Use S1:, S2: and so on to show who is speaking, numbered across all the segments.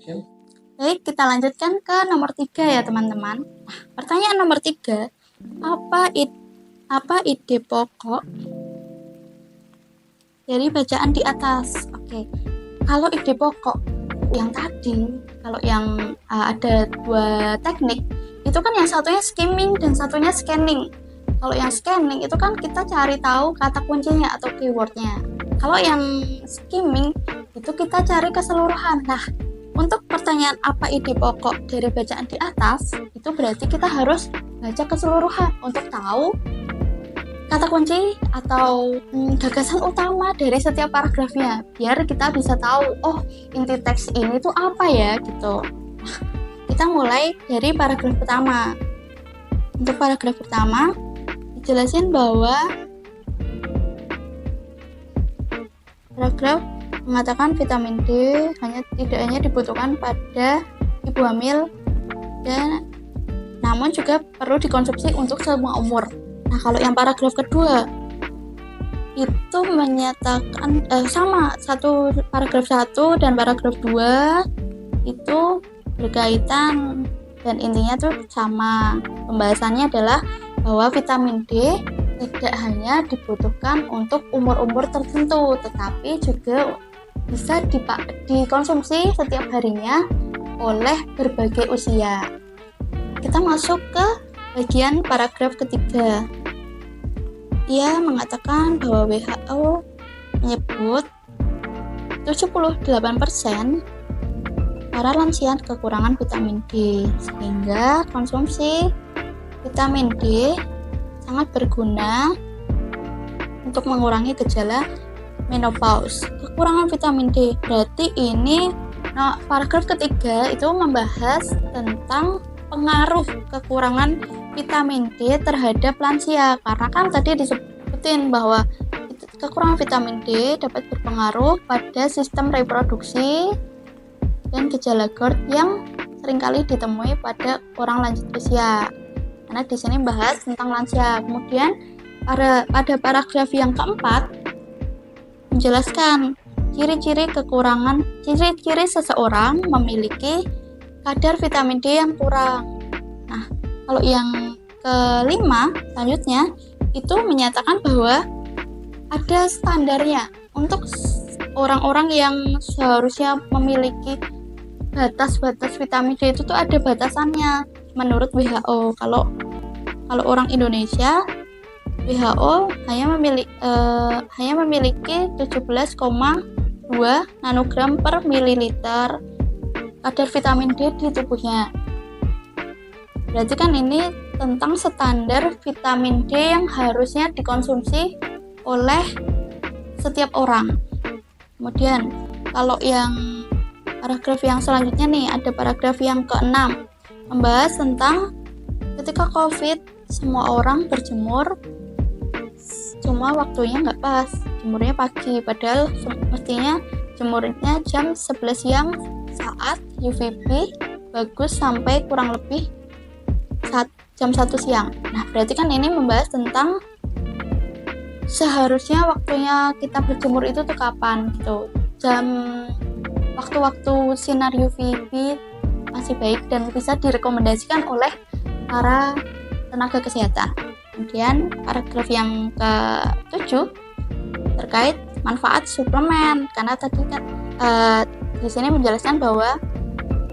S1: Baik, kita lanjutkan ke nomor 3 ya teman-teman. Nah, pertanyaan nomor 3, apa ide pokok dari bacaan di atas? Oke, kalau ide pokok yang tadi, kalau yang ada 2 teknik, itu kan yang satunya skimming dan satunya scanning. Kalau yang scanning itu kan kita cari tahu kata kuncinya atau keywordnya. Kalau yang skimming itu kita cari keseluruhan. Nah, untuk pertanyaan apa ide pokok dari bacaan di atas, itu berarti kita harus baca keseluruhan untuk tahu kata kunci atau gagasan utama dari setiap paragrafnya, biar kita bisa tahu, oh inti teks ini tuh apa ya gitu. Kita mulai dari paragraf pertama. Untuk paragraf pertama dijelasin bahwa paragraf mengatakan vitamin D tidak hanya dibutuhkan pada ibu hamil dan namun juga perlu dikonsumsi untuk semua umur. Nah, kalau yang paragraf kedua itu menyatakan sama, satu paragraf 1 dan paragraf 2 itu berkaitan dan intinya tuh sama. Pembahasannya adalah bahwa vitamin D tidak hanya dibutuhkan untuk umur-umur tertentu, tetapi juga bisa dikonsumsi setiap harinya oleh berbagai usia. Kita masuk ke bagian paragraf ketiga. Ia mengatakan bahwa WHO menyebut 78% para lansia kekurangan vitamin D, sehingga konsumsi vitamin D sangat berguna untuk mengurangi gejala menopause. Kekurangan vitamin D berarti ini paragraf ketiga itu membahas tentang pengaruh kekurangan vitamin D terhadap lansia, karena kan tadi disebutin bahwa kekurangan vitamin D dapat berpengaruh pada sistem reproduksi dan gejala GERD yang seringkali ditemui pada orang lanjut usia. Karena di sini bahas tentang lansia. Kemudian pada paragraf yang keempat menjelaskan ciri-ciri seseorang memiliki kadar vitamin D yang kurang. Nah, kalau yang kelima selanjutnya itu menyatakan bahwa ada standarnya untuk orang-orang yang seharusnya memiliki batas-batas vitamin D itu tuh ada batasannya menurut WHO. Kalau orang Indonesia, WHO hanya memiliki 17,2 nanogram per mililiter kadar vitamin D di tubuhnya. Berarti kan ini tentang standar vitamin D yang harusnya dikonsumsi oleh setiap orang. Kemudian kalau yang paragraf yang selanjutnya nih, ada paragraf yang ke-6 membahas tentang ketika COVID semua orang berjemur, cuma waktunya nggak pas, jemurnya pagi, padahal mestinya jemurnya jam 11 siang saat UVB bagus sampai kurang lebih jam 1 siang. Nah, berarti kan ini membahas tentang seharusnya waktunya kita berjemur itu tuh kapan gitu. Waktu-waktu sinar UVB masih baik dan bisa direkomendasikan oleh para tenaga kesehatan. Kemudian paragraf yang ke-7 terkait manfaat suplemen, karena tadi kan di sini menjelaskan bahwa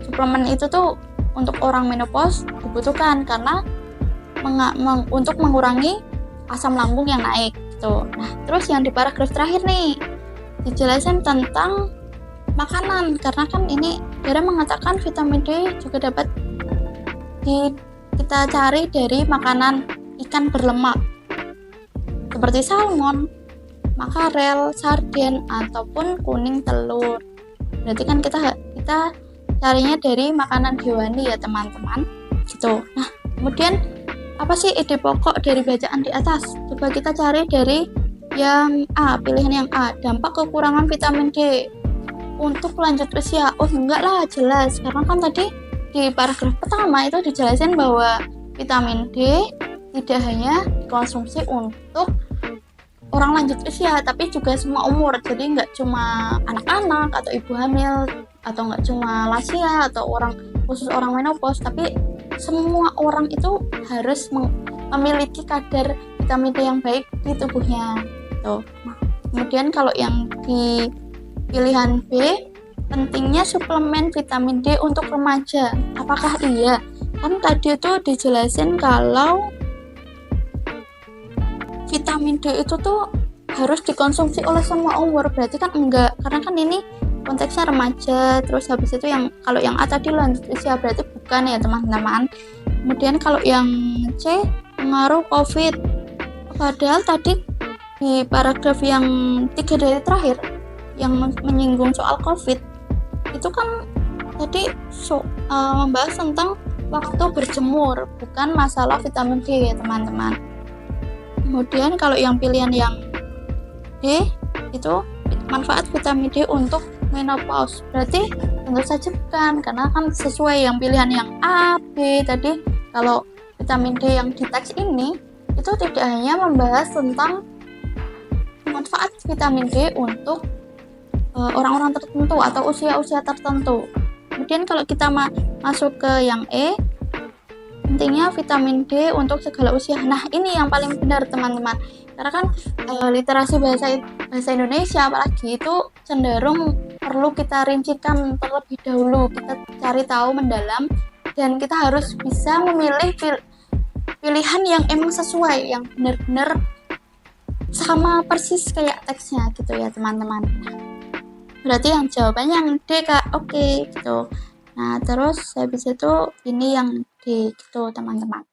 S1: suplemen itu tuh untuk orang menopause dibutuhkan karena untuk mengurangi asam lambung yang naik gitu. Nah, terus yang di paragraf terakhir nih dijelaskan tentang makanan, karena kan ini Dara mengatakan vitamin D juga dapat kita cari dari makanan ikan berlemak seperti salmon, makarel, sarden, ataupun kuning telur. Berarti kan kita carinya dari makanan hewani ya teman-teman gitu. Nah, kemudian apa sih ide pokok dari bacaan di atas? Coba kita cari dari yang A, pilihan yang A, dampak kekurangan vitamin D untuk lanjut usia. Oh enggak lah, jelas, karena kan tadi di paragraf pertama itu dijelasin bahwa vitamin D tidak hanya dikonsumsi untuk orang lanjut usia, tapi juga semua umur. Jadi nggak cuma anak-anak atau ibu hamil, atau nggak cuma lansia atau khusus orang menopause, tapi semua orang itu harus memiliki kadar vitamin D yang baik di tubuhnya. Tuh. Nah, kemudian kalau yang di pilihan B, pentingnya suplemen vitamin D untuk remaja. Apakah iya? Kan tadi itu dijelasin kalau vitamin D itu tuh harus dikonsumsi oleh semua umur. Berarti kan enggak, karena kan ini konteksnya remaja. Terus habis itu kalau yang A tadi lanjut usia, berarti bukan ya teman-teman. Kemudian kalau yang C, pengaruh COVID. Padahal tadi di paragraf yang 3 dari terakhir yang menyinggung soal COVID itu kan tadi membahas tentang waktu berjemur, bukan masalah vitamin D ya teman-teman. Kemudian kalau yang pilihan yang D itu manfaat vitamin D untuk menopause, berarti tentu saja bukan, karena kan sesuai yang pilihan yang A, B tadi. Kalau vitamin D yang di teks ini itu tidak hanya membahas tentang manfaat vitamin D untuk orang-orang tertentu atau usia-usia tertentu. Kemudian kalau kita masuk ke yang E, pentingnya vitamin D untuk segala usia. Nah, ini yang paling benar teman-teman. Karena kan literasi bahasa Indonesia apalagi itu cenderung perlu kita rincikan terlebih dahulu. Kita cari tahu mendalam dan kita harus bisa memilih pilihan yang emang sesuai, yang benar-benar sama persis kayak teksnya gitu ya teman-teman. Berarti yang jawabannya yang D Kak. Oke, gitu. Nah, terus habis itu ini yang D gitu teman-teman.